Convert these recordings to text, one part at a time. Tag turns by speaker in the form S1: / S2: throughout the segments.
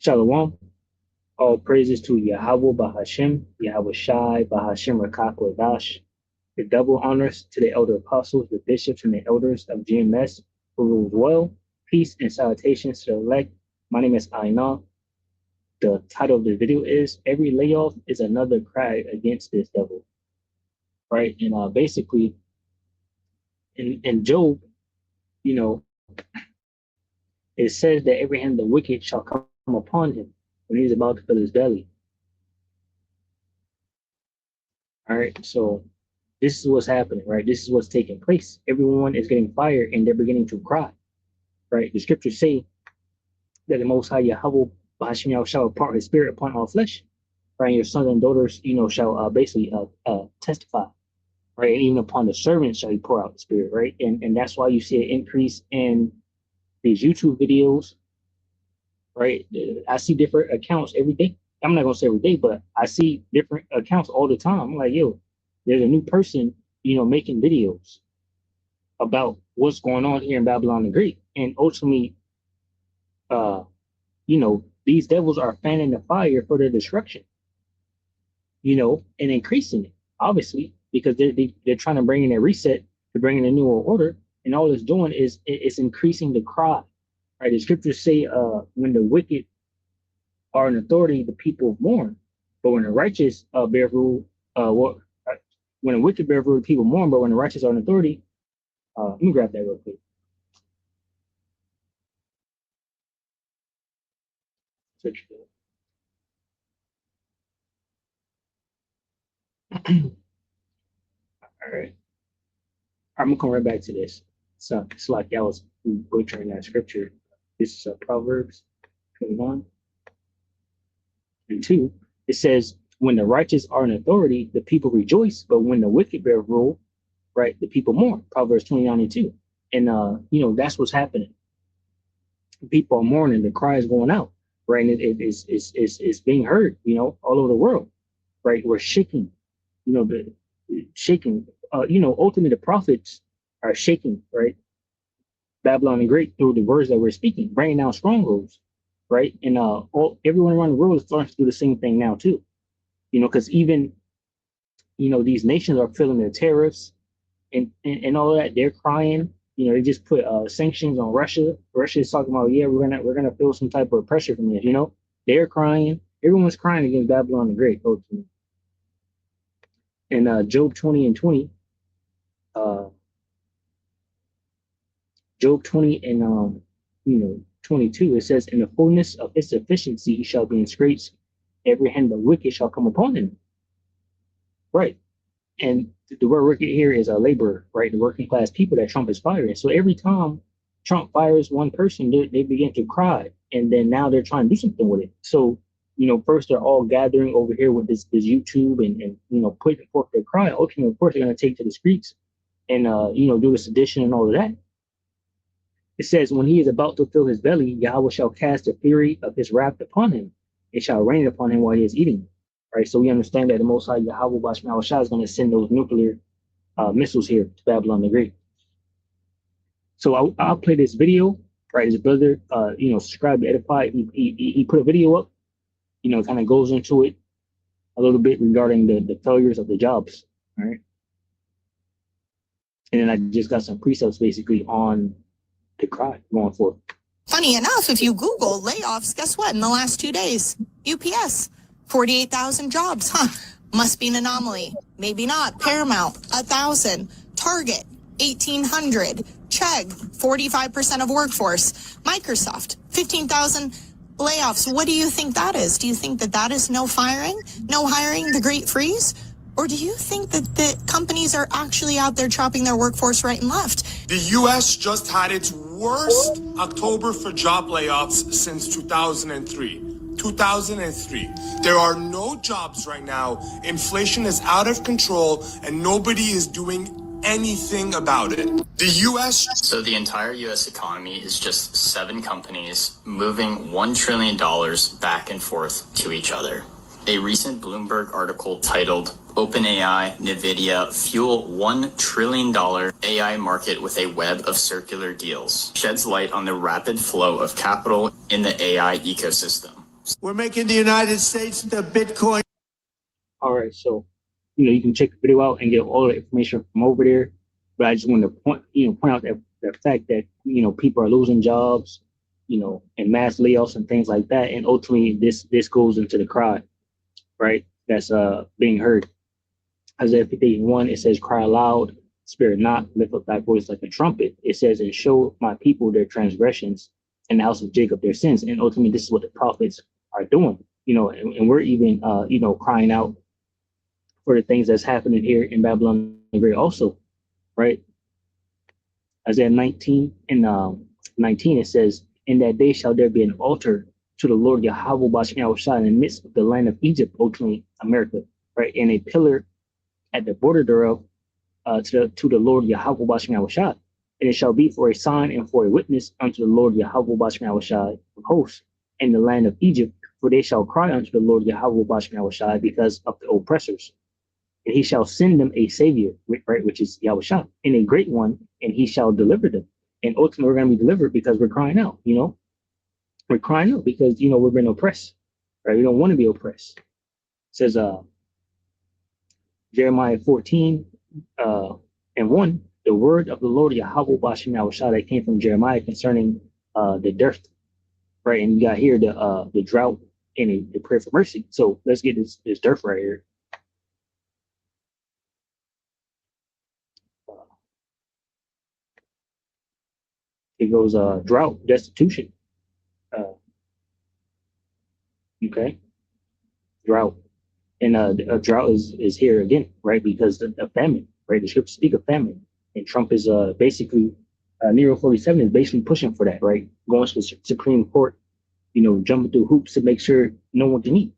S1: Shalom. All praises to Yahweh Bahashem, Yahweh Shai, Bahashem Rakak Wadash. The double honors to the elder apostles, the bishops, and the elders of GMS who rule well. Peace and salutations to the elect. My name is Aina. The title of the video is Every Layoff is Another Cry Against This Devil. Right? And basically, in Job, it says that every hand the wicked shall come upon him when he's about to fill his belly. All right, so this is what's happening, right? This is what's taking place. Everyone is getting fired and they're beginning to cry, right? The scriptures say that the Most High Yahweh shall impart his spirit upon all flesh, right? And your sons and daughters, shall basically testify, right? And even upon the servants shall he pour out the spirit, right? And that's why you see an increase in these YouTube videos, right? I see different accounts every day. I'm not gonna say every day, but I see different accounts all the time. I'm like, yo, there's a new person, making videos about what's going on here in Babylon the Great. And ultimately, these devils are fanning the fire for their destruction, and increasing it, obviously, because they're trying to bring in a reset, to bring in a new order. And all it's doing is it's increasing the cry, right? The scriptures say, when the wicked are in authority, the people mourn. But when the righteous bear rule, when the wicked bear rule, the people mourn. But when the righteous are in authority, let me grab that real quick. All right. I'm gonna come right back to this. So it's like I was butchering that scripture. This is Proverbs 21 and 2. It says, when the righteous are in authority, the people rejoice, but when the wicked bear rule, right, the people mourn. Proverbs 29 and 2. And that's what's happening. People are mourning, the cry is going out, right? And it's being heard, all over the world, right? We're shaking, shaking. Ultimately the prophets are shaking, right? Babylon the Great through the words that we're speaking, bringing down strongholds, right? And everyone around the world is starting to do the same thing now too, because even, these nations are feeling their tariffs and all of that. They're crying. They just put sanctions on Russia. Russia is talking about, yeah, we're gonna feel some type of pressure from this. They're crying. Everyone's crying against Babylon the Great. Ultimately. And Job 20 and 20. Job 20 and 22, it says, in the fullness of his sufficiency he shall be in scrapes, every hand the wicked shall come upon him. Right. And the word wicked here is a laborer, right? The working class people that Trump is firing. So every time Trump fires one person, they begin to cry. And then now they're trying to do something with it. So, first they're all gathering over here with this YouTube and putting forth their cry. Ultimately, of course, they're going to take to the streets and, do the sedition and all of that. It says, when he is about to fill his belly, Yahweh shall cast the fury of his wrath upon him. It shall rain upon him while he is eating. Right. So we understand that the Most High Yahweh Bashmau Shah is going to send those nuclear missiles here to Babylon the Great. So I'll play this video. Right. His brother, subscribe to Edify. He put a video up, kind of goes into it a little bit regarding the failures of the jobs. All right. And then I just got some precepts basically on the cry going forward.
S2: Funny enough, if you Google layoffs, guess what? In the last 2 days, UPS, 48,000 jobs. Must be an anomaly. Maybe not. Paramount, 1,000. Target, 1,800. Chegg, 45% of workforce. Microsoft, 15,000 layoffs. What do you think that is? Do you think that is no firing? No hiring, the great freeze? Or do you think that the companies are actually out there chopping their workforce right and left?
S3: The U.S. just had its worst October for job layoffs since 2003. 2003. There are no jobs right now. Inflation is out of control and nobody is doing anything about it. The U.S.
S4: So the entire U.S. economy is just 7 companies moving $1 trillion back and forth to each other. A recent Bloomberg article titled OpenAI, NVIDIA fuel $1 trillion AI market with a web of circular deals sheds light on the rapid flow of capital in the AI ecosystem.
S3: We're making the United States the Bitcoin.
S1: All right, so you can check the video out and get all the information from over there. But I just want to point out that the fact that people are losing jobs, and mass layoffs and things like that, and ultimately this goes into the cry, right? That's being heard. Isaiah 58:1, it says, "Cry aloud, spare not, lift up thy voice like a trumpet." It says, "And show my people their transgressions, and the house of Jacob their sins." And ultimately, this is what the prophets are doing, and we're even crying out for the things that's happening here in Babylon the Great also, right? Isaiah 19 and 19, it says, "In that day shall there be an altar to the Lord Yahweh Bashar in the midst of the land of Egypt," ultimately America, right? "And a pillar at the border thereof to the Lord Yahweh Bashar. And it shall be for a sign and for a witness unto the Lord Yahweh Bashar of hosts in the land of Egypt, for they shall cry unto the Lord Yahweh Bashar because of the oppressors. And he shall send them a savior," right, which is Yahweh, "and a great one, and he shall deliver them." And ultimately, we're going to be delivered because we're crying out. We're crying out because we've been oppressed, right? We don't want to be oppressed. It says Jeremiah 14 and 1, the word of the Lord Yahweh Bashar that came from Jeremiah concerning the dearth, right? And you got here the drought and the prayer for mercy. So let's get this dearth right here. It goes drought, destitution. Okay, drought, and a drought is here again, right? Because the famine, right? The scriptures speak of famine, and Trump is basically Nero 47 is basically pushing for that, right? Going to the Supreme Court, jumping through hoops to make sure no one can eat.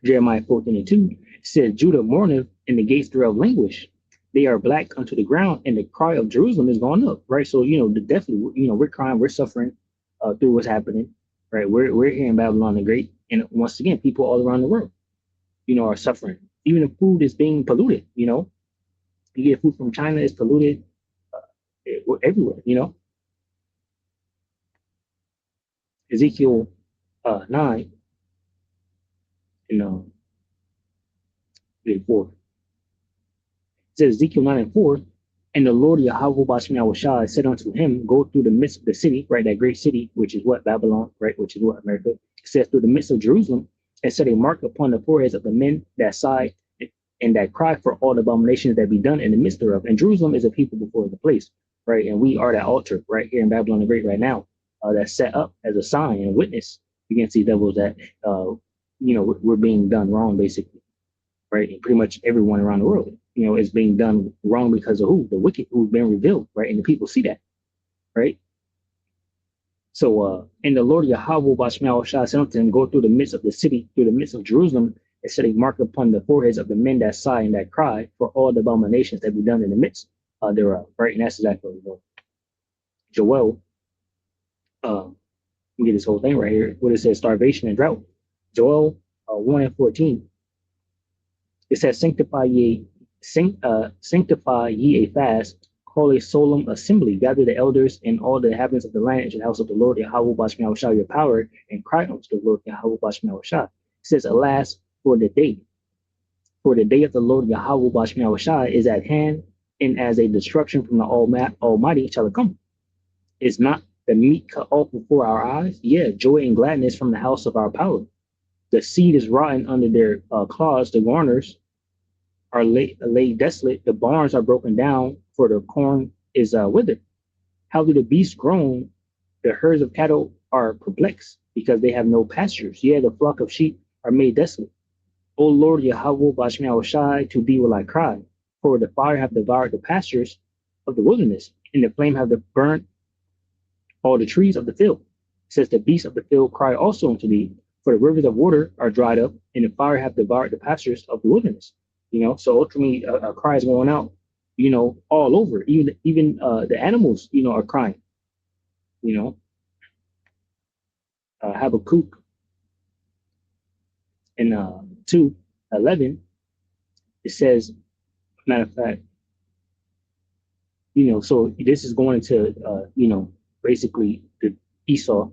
S1: Jeremiah 14:2 said, "Judah mourneth, and the gates thereof languish. They are black unto the ground, and the cry of Jerusalem is gone up," right? So definitely, we're crying, we're suffering through what's happening, right? We're here in Babylon the Great, and once again, people all around the world, are suffering. Even the food is being polluted. You get food from China, it's polluted everywhere. Ezekiel 9 and 4. It says Ezekiel 9 and 4, "And the Lord Yahweh Bashar said unto him, Go through the midst of the city," right? That great city, which is what? Babylon, right? Which is what? America. It says, "Through the midst of Jerusalem, and set a mark upon the foreheads of the men that sigh and that cry for all the abominations that be done in the midst thereof." And Jerusalem is a people before the place, right? And we are that altar right here in Babylon the Great right now, that's set up as a sign and a witness against these devils that, we're being done wrong, basically, right? And pretty much everyone around the world, is being done wrong because of who? The wicked who's been revealed, right? And the people see that, right? So, "And the Lord Yahweh Bashar said unto him, Go through the midst of the city, through the midst of Jerusalem, and set a mark upon the foreheads of the men that sigh and that cry for all the abominations that be done in the midst thereof," right? And that's exactly what Joel, we get this whole thing right here, what it says, starvation and drought. Joel 1 and 14. It says, sanctify ye a fast, call a solemn assembly, gather the elders and all the inhabitants of the land into the house of the Lord Yahweh Bashar your power, and cry unto the Lord Yahweh Bashar. It says, alas, for the day of the Lord Yahweh Bashar is at hand, and as a destruction from the Almighty shall it come. Is not the meat cut off before our eyes? Yeah, joy and gladness from the house of our power. The seed is rotten under their claws, the garners are laid desolate, the barns are broken down, for the corn is withered. How do the beasts groan? The herds of cattle are perplexed, because they have no pastures. Yeah, the flock of sheep are made desolate. O Lord Yahweh Bashar, to thee will I cry, for the fire hath devoured the pastures of the wilderness, and the flame hath burnt all the trees of the field. It says, the beasts of the field cry also unto thee, for the rivers of water are dried up, and the fire hath devoured the pastures of the wilderness. So ultimately a cry is going out, all over. Even the animals, are crying. Habakkuk in 2:11, it says, matter of fact, so this is going to, basically the Esau.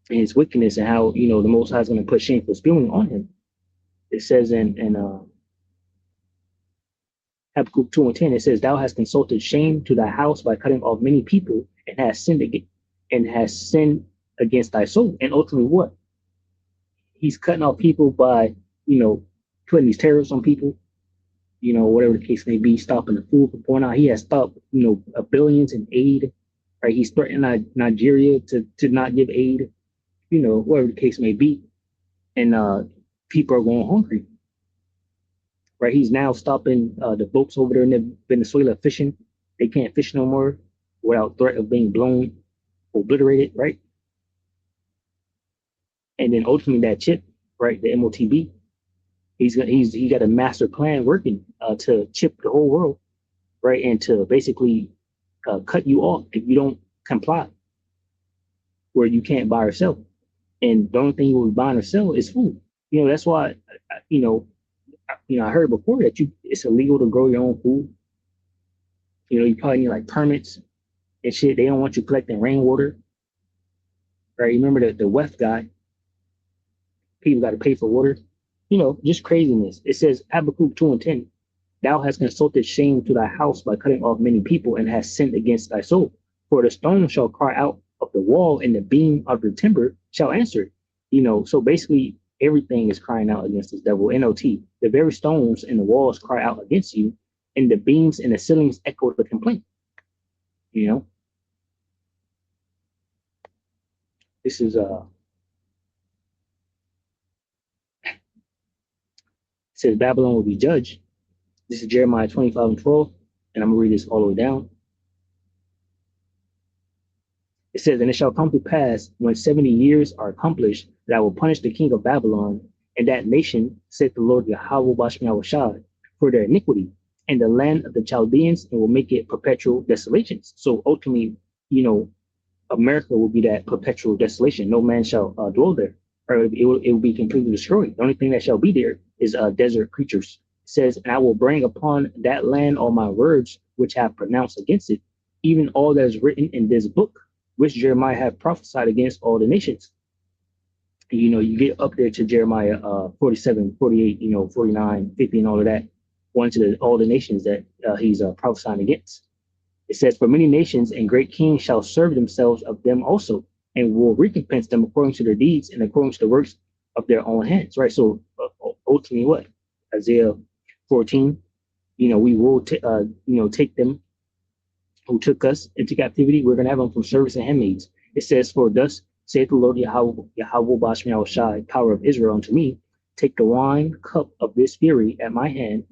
S1: and his wickedness, and how the Most High is going to put shameful spewing on him. It says in Habakkuk 2:10, it says, "Thou hast consulted shame to thy house by cutting off many people, and has sinned against thy soul." And ultimately, what he's cutting off people by putting these tariffs on people, whatever the case may be, stopping the food from pouring out. He has stopped billions in aid. Right, he's threatening Nigeria to not give aid. Whatever the case may be, and people are going hungry. Right, he's now stopping the boats over there in Venezuela fishing. They can't fish no more without threat of being blown, obliterated. Right, and then ultimately that chip, right, the MOTB, he got a master plan working to chip the whole world, right, and to basically cut you off if you don't comply, where you can't buy or sell. And the only thing you will buy or sell is food. That's why, I heard before that it's illegal to grow your own food. You probably need like permits and shit. They don't want you collecting rainwater. Right? Remember the WEF guy? People got to pay for water. Just craziness. It says Habakkuk 2:10, "Thou hast consulted shame to thy house by cutting off many people, and hast sinned against thy soul. For the stone shall cry out of the wall, and the beam of the timber shall answer." So basically everything is crying out against this devil. NOT. The very stones and the walls cry out against you, and the beams and the ceilings echo the complaint. This is says Babylon will be judged. This is Jeremiah 25:12, and I'm gonna read this all the way down. It says, "And it shall come to pass when 70 years are accomplished that I will punish the king of Babylon and that nation, saith the Lord Yahweh Bashmi, for their iniquity, and the land of the Chaldeans, and will make it perpetual desolations." So ultimately, America will be that perpetual desolation. No man shall dwell there, or it will be completely destroyed. The only thing that shall be there is desert creatures. It says, "And I will bring upon that land all my words which have pronounced against it, even all that is written in this book, which Jeremiah had prophesied against all the nations." You get up there to Jeremiah 47, 48, 49, 50, and all of that, going to all the nations that he's prophesying against. It says, "For many nations and great kings shall serve themselves of them also, and will recompense them according to their deeds and according to the works of their own hands." Right. So ultimately, what Isaiah 14, we will take them who took us into captivity. We're going to have them from service and handmaids. It says, "For thus saith the Lord Yahweh Bashmi Shai, power of Israel, unto me, take the wine cup of this fury at my hand,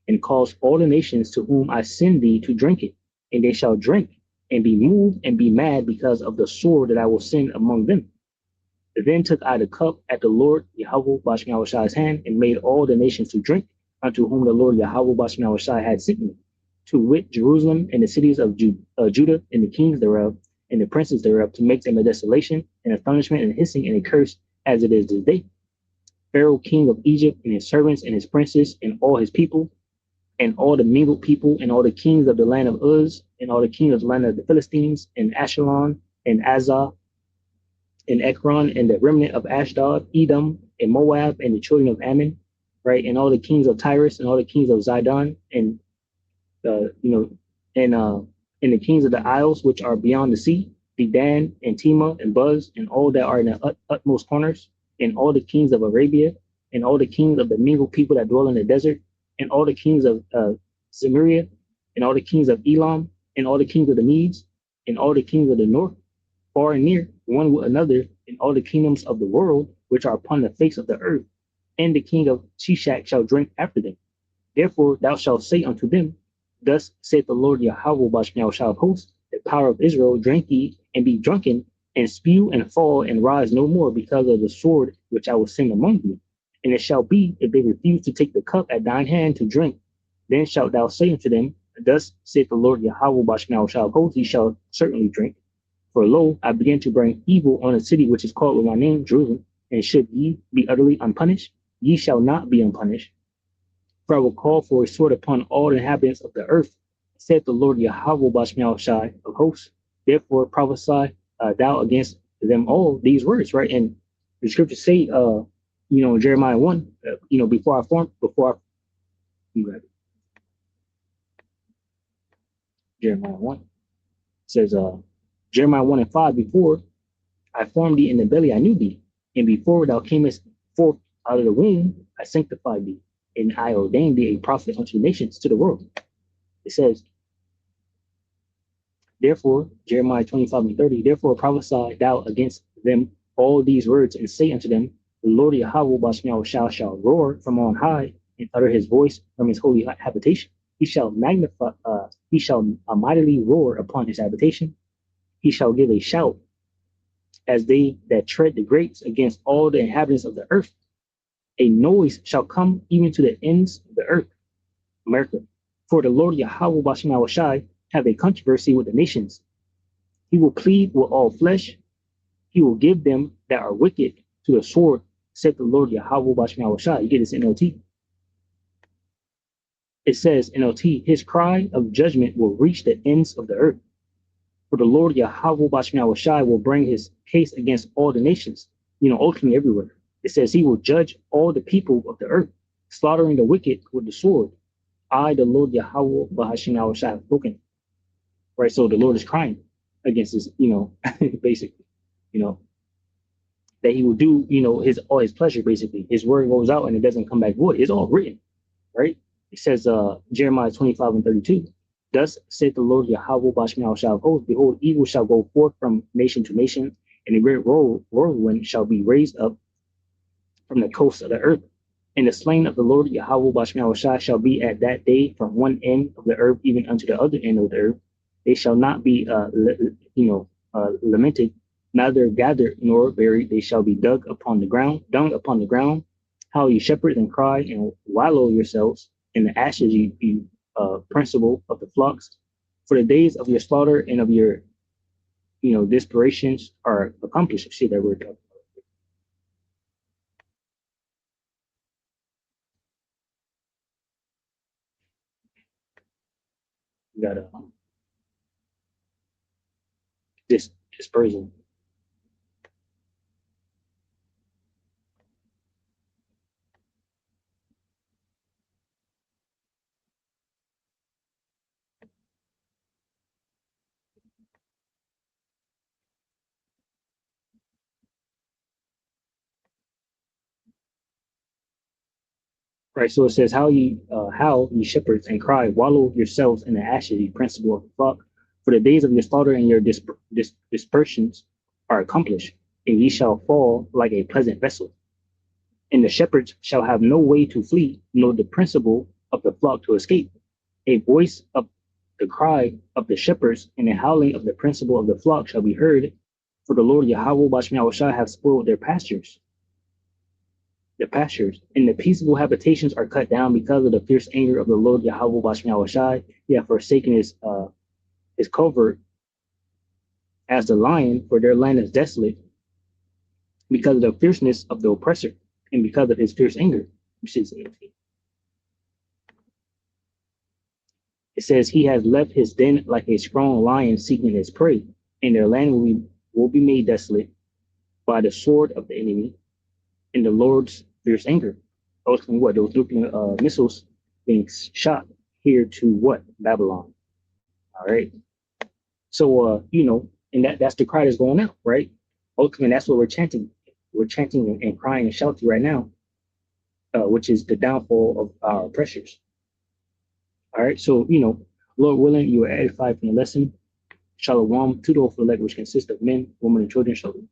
S1: and cause all the nations to whom I send thee to drink it. And they shall drink and be moved and be mad because of the sword that I will send among them. Then took I the cup at the Lord Yahweh Bashmi Shai's hand, and made all the nations to drink, unto whom the Lord Yahweh Bashmi Shai had sent me, to wit, Jerusalem and the cities of Judah and the kings thereof and the princes thereof, to make them a desolation and astonishment and hissing and a curse as it is this day. Pharaoh, king of Egypt, and his servants and his princes and all his people, and all the mingled people, and all the kings of the land of Uz, and all the kings of the land of the Philistines, and Ashelon, and Azah, and Ekron, and the remnant of Ashdod, Edom, and Moab, and the children of Ammon, right, and all the kings of Tyrus, and all the kings of Zidon, and and the kings of the isles which are beyond the sea, Dedan and Tema and Buz, and all that are in the utmost corners, and all the kings of Arabia, and all the kings of the mingled people that dwell in the desert, and all the kings of Samaria, and all the kings of Elam, and all the kings of the Medes, and all the kings of the north, far and near, one with another, and all the kingdoms of the world which are upon the face of the earth, and the king of Shishak shall drink after them. Therefore thou shalt say unto them, Thus saith the Lord Yahweh Bashmiel shall host, the power of Israel, drink ye and be drunken, and spew and fall and rise no more because of the sword which I will send among you. And it shall be, if they refuse to take the cup at thine hand to drink, then shalt thou say unto them, Thus saith the Lord Yahweh Bashmiel shall host, ye shall certainly drink. For lo, I begin to bring evil on a city which is called with my name, Jerusalem, and should ye be utterly unpunished, ye shall not be unpunished. For I will call for a sword upon all the inhabitants of the earth, saith the Lord Yahweh Bashmiel Shai of hosts. Therefore prophesy thou against them all these words, right? And the scriptures say, Jeremiah 1, you got it, Jeremiah 1 says, Jeremiah 1 and 5, before I formed thee in the belly, I knew thee. And before thou camest forth out of the womb, I sanctified thee. And I ordained thee a prophet unto the nations, to the world. It says, therefore, Jeremiah 25 and 30, therefore prophesy thou against them all these words, and say unto them, the Lord Yahweh shall roar from on high, and utter his voice from his holy habitation. He shall mightily roar upon his habitation. He shall give a shout as they that tread the grapes against all the inhabitants of the earth. A noise shall come even to the ends of the earth, America. For the Lord Yahweh have a controversy with the nations. He will plead with all flesh. He will give them that are wicked to the sword, said the Lord Yahweh. You get this NLT. It says, NLT, his cry of judgment will reach the ends of the earth. For the Lord Yahweh will bring his case against all the nations, ultimately everywhere. It says he will judge all the people of the earth, slaughtering the wicked with the sword. I, the Lord Yahweh have spoken. Right, so the Lord is crying against this, basically, that he will do, all his pleasure, basically. His word goes out and it doesn't come back void. It's all written, right? It says, Jeremiah 25 and 32. Thus saith the Lord Yahweh shall host, behold, evil shall go forth from nation to nation, and a great whirlwind shall be raised up from the coast of the earth. And the slain of the Lord Yahweh shall be at that day from one end of the earth even unto the other end of the earth. They shall not be, lamented, neither gathered nor buried. They shall be dung upon the ground. How ye shepherds and cry and wallow yourselves in the ashes, you principal of the flocks. For the days of your slaughter and of your, desperations are accomplished. See that word. We got this dispersion. Right, so it says, how ye shepherds and cry, wallow yourselves in the ashes, ye principal of the flock. For the days of your slaughter and your dispersions are accomplished, and ye shall fall like a pleasant vessel. And the shepherds shall have no way to flee, nor the principal of the flock to escape. A voice of the cry of the shepherds and the howling of the principal of the flock shall be heard, for the Lord Yahweh have spoiled their pastures. The pastures and the peaceable habitations are cut down because of the fierce anger of the Lord Yahweh. He hath forsaken his covert as the lion, for their land is desolate because of the fierceness of the oppressor and because of his fierce anger. It says he has left his den like a strong lion seeking his prey, and their land will be made desolate by the sword of the enemy in the Lord's fierce anger. Ultimately, what? Those nuclear missiles being shot here to what? Babylon. All right. So, and that's the cry that's going out, right? Ultimately, that's what we're chanting. We're chanting and crying and shouting right now, which is the downfall of our oppressors. All right. So, Lord willing, you are edified from the lesson. Shalom, Tudo for the leg, which consists of men, women, and children. Shalom.